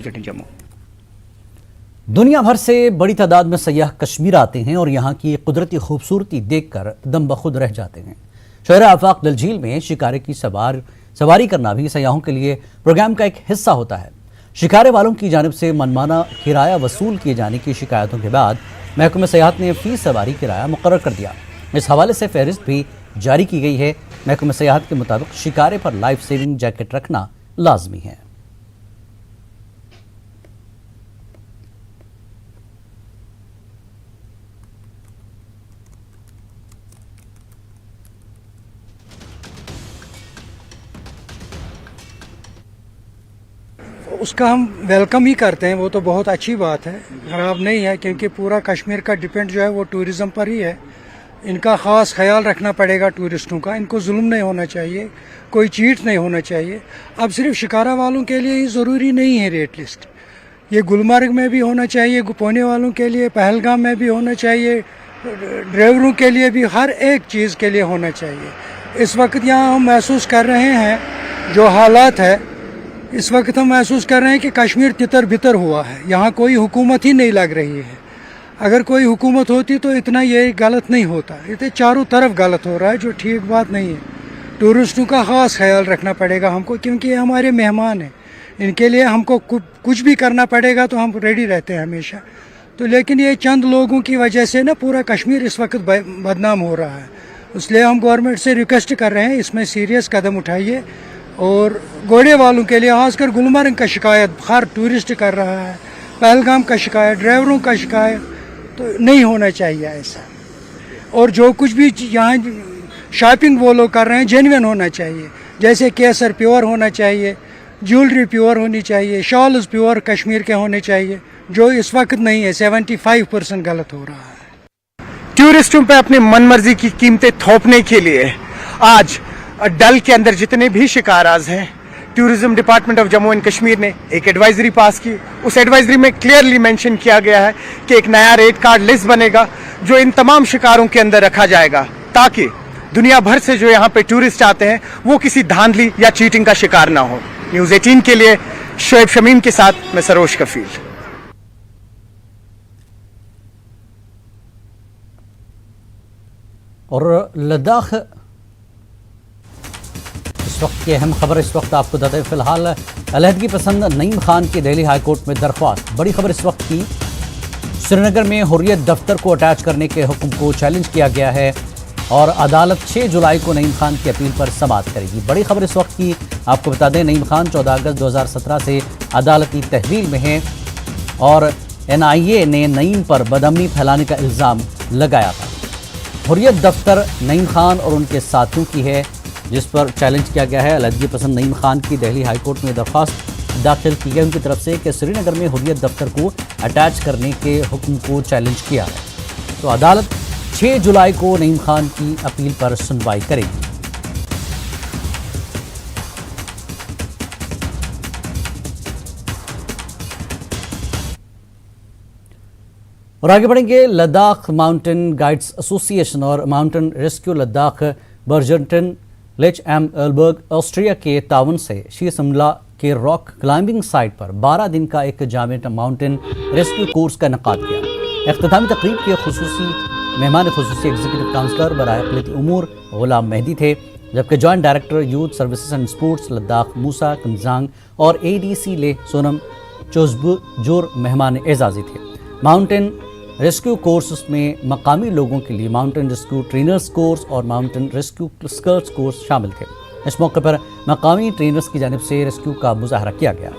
जम्मू। दुनिया भर से बड़ी तादाद में सयाह कश्मीर आते हैं और यहाँ की कुदरती खूबसूरती देखकर दम बखुद रह जाते हैं। शहर आफाक डल झील में शिकारे की सवारी करना भी सयाहों के लिए प्रोग्राम का एक हिस्सा होता है। शिकारे वालों की जानिब से मनमाना किराया वसूल किए जाने की शिकायतों के बाद महकमे सयाहत ने फी सवारी किराया मुकर्रर कर दिया। इस हवाले से फहरिस्त भी जारी की गई है। महकमे सयाहत के मुताबिक शिकारे पर लाइफ सेविंग जैकेट रखना लाजमी है। उसका हम वेलकम ही करते हैं, वो तो बहुत अच्छी बात है, ख़राब नहीं है, क्योंकि पूरा कश्मीर का डिपेंड जो है वो टूरिज़्म पर ही है। इनका ख़ास ख्याल रखना पड़ेगा टूरिस्टों का, इनको जुल्म नहीं होना चाहिए, कोई चीट नहीं होना चाहिए। अब सिर्फ शिकारा वालों के लिए ही ज़रूरी नहीं है रेट लिस्ट, ये गुलमर्ग में भी होना चाहिए, गुपोने वालों के लिए पहलगाम में भी होना चाहिए, ड्राइवरों के लिए भी, हर एक चीज़ के लिए होना चाहिए। इस वक्त यहाँ हम महसूस कर रहे हैं जो हालात है, इस वक्त हम महसूस कर रहे हैं कि कश्मीर तितर बितर हुआ है, यहाँ कोई हुकूमत ही नहीं लग रही है। अगर कोई हुकूमत होती तो इतना ये गलत नहीं होता, ये चारों तरफ गलत हो रहा है, जो ठीक बात नहीं है। टूरिस्टों का ख़ास ख्याल रखना पड़ेगा हमको, क्योंकि ये हमारे मेहमान हैं, इनके लिए हमको कुछ भी करना पड़ेगा, तो हम रेडी रहते हैं हमेशा। तो लेकिन ये चंद लोगों की वजह से ना पूरा कश्मीर इस वक्त बदनाम हो रहा है, इसलिए हम गवर्नमेंट से रिक्वेस्ट कर रहे हैं इसमें सीरियस कदम उठाइए। और घोड़े वालों के लिए खासकर गुलमर्ग का शिकायत हर टूरिस्ट कर रहा है, पहलगाम का शिकायत, ड्राइवरों का शिकायत, तो नहीं होना चाहिए ऐसा। और जो कुछ भी यहाँ शॉपिंग वो लोग कर रहे हैं जेन्युइन होना चाहिए, जैसे केसर प्योर होना चाहिए, ज्वेलरी प्योर होनी चाहिए, शॉल्स प्योर कश्मीर के होने चाहिए, जो इस वक्त नहीं है। 75% गलत हो रहा है। टूरिस्टों पे अपनी मनमर्जी की कीमतें थोपने के लिए आज डल के अंदर जितने भी शिकाराज हैं, tourism department of Jammu and Kashmir ने एक एडवाइजरी पास की। उस एडवाइजरी में क्लियरली मेंशन किया गया है कि एक नया रेट कार्ड लिस्ट बनेगा जो इन तमाम शिकारों के अंदर रखा जाएगा, ताकि दुनिया भर से जो यहाँ पे टूरिस्ट आते हैं वो किसी धांधली या चीटिंग का शिकार ना हो। न्यूज़ 18 के लिए शोएब शमीम के साथ मैं सरोज कफील। और लद्दाख इस वक्त की अहम खबर इस वक्त आपको बताते हैं। फिलहाल अलहदगी पसंद नईम खान की दिल्ली हाई कोर्ट में दरख्वास्त। बड़ी खबर इस वक्त की, श्रीनगर में हुर्रियत दफ्तर को अटैच करने के हुक्म को चैलेंज किया गया है और अदालत 6 जुलाई को नईम खान की अपील पर समाअत करेगी। बड़ी खबर इस वक्त की आपको बता दें, नईम खान 14 अगस्त 2017 से अदालती तहवील में है और NIA ने नईम पर बदअमनी फैलाने का इल्ज़ाम लगाया था। हुर्रियत दफ्तर नईम खान और उनके साथियों की है, जिस पर चैलेंज किया गया है। अलहदगी पसंद नईम खान की दिल्ली हाई कोर्ट में दरख्वास्त दाखिल की गई उनकी तरफ से कि श्रीनगर में हुर्रियत दफ्तर को अटैच करने के हुक्म को चैलेंज किया है। तो अदालत 6 जुलाई को नईम खान की अपील पर सुनवाई करेगी। और आगे बढ़ेंगे। लद्दाख माउंटेन गाइड्स एसोसिएशन और माउंटेन रेस्क्यू लद्दाख बर्जनटन लेच एम एलबर्ग ऑस्ट्रिया के तावन से शीशमला के रॉक क्लाइंबिंग साइट पर 12 दिन का एक जामे माउंटेन रेस्क्यू कोर्स का इनेकाद किया। इख्तितामी तकरीब के मेहमान खुसूसी एग्जीक्यूटिव काउंसलर बराए अक़लियती उमूर गुलाम मेहदी थे, जबकि joint director youth services and sports Ladakh Musa Kanjang और ADC ले सोनम चोजबुजोर मेहमान एजाजी थे। माउंटेन रेस्क्यू कोर्स में मकामी लोगों के लिए माउंटेन रेस्क्यू ट्रेनर्स कोर्स और माउंटेन रेस्क्यू स्कर्ट्स कोर्स शामिल थे। इस मौके पर मकामी ट्रेनर्स की जानिब से रेस्क्यू का मुजाहरा किया गया।